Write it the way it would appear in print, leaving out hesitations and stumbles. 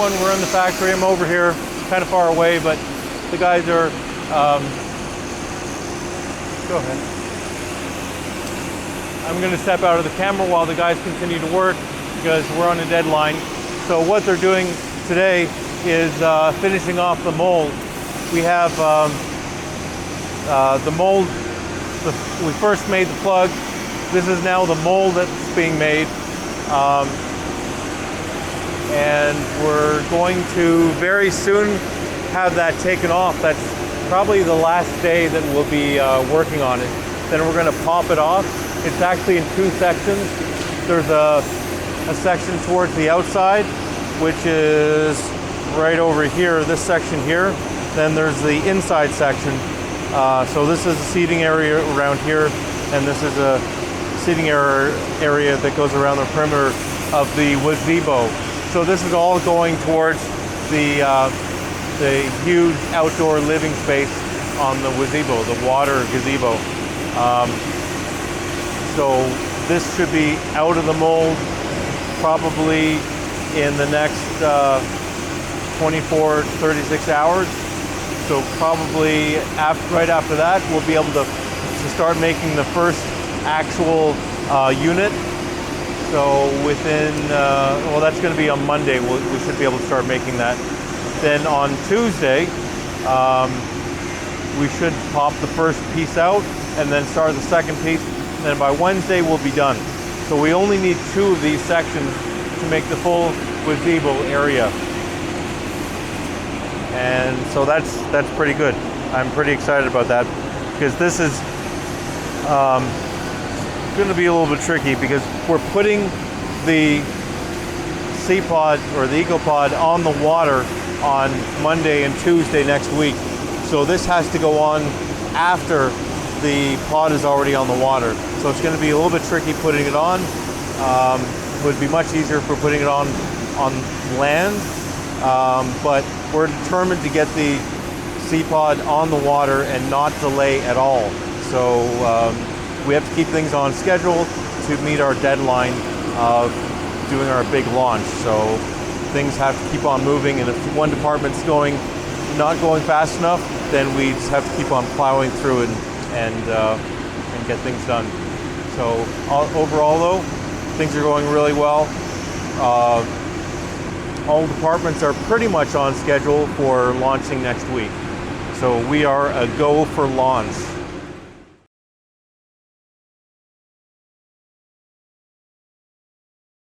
everyone, we're in the factory. I'm over here, kind of far away, but the guys are, go ahead. I'm going to step out of the camera while the guys continue to work because we're on a deadline. So what they're doing today is finishing off the mold. We have the mold, we first made the plug. This is now the mold that's being made. And we're going to very soon have that taken off. That's probably the last day that we'll be working on it. Then we're going to pop it off. It's actually in two sections. There's a section towards the outside, which is right over here, this section here. Then there's the inside section. So this is a seating area around here, and this is a seating area that goes around the perimeter of the Wazebo. So this is all going towards the huge outdoor living space on the Wazebo, the water gazebo. So this should be out of the mold probably in the next 24 to 36 hours. So probably right after that, we'll be able to start making the first actual unit. So within, well, that's going to be on Monday. We should be able to start making that. Then on Tuesday, we should pop the first piece out and then start the second piece. And then by Wednesday, we'll be done. So we only need 2 of these sections to make the full Wazebo area. And so that's pretty good. I'm pretty excited about that because this is going to be a little bit tricky because we're putting the C-Pod or the EcoPod on the water on Monday and Tuesday next week. So this has to go on after the pod is already on the water. So it's going to be a little bit tricky putting it on. It would be much easier if we're putting it on land, but we're determined to get the C-Pod on the water and not delay at all. So we have to keep things on schedule to meet our deadline of doing our big launch. So things have to keep on moving, and if one department's not going fast enough, then we just have to keep on plowing through and get things done. So overall though, things are going really well. All departments are pretty much on schedule for launching next week. So we are a go for launch.